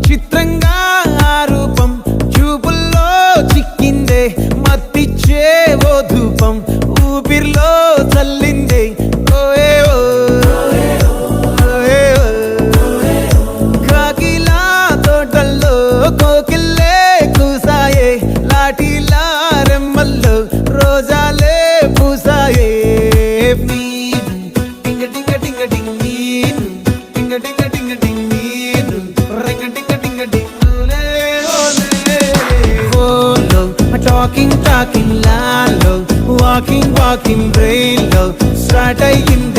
చిత్రంగా ఆ రూపం చూపుల్లో చిక్కిందే మత్తిచ్చే ఓ ధూపం ఊపిరిలో చల్లిందే ఓయే కాకిలా తోటల్లో కోకిల్లే కూసాయే లాఠీలా రెమ్మల్లో రోజాలే పూసాయే టింగ టింగ టింగ టింగ్ నీను టింగ టింగ టింగ టింగ్ నీను రింగ టింగ టింగ టింగ్ ఓలో టాకింగ్ టాకింగ్ లాలో వాకింగ్ వాకింగ్ బ్రెయిన్ లో స్టార్ట్ అయ్యింది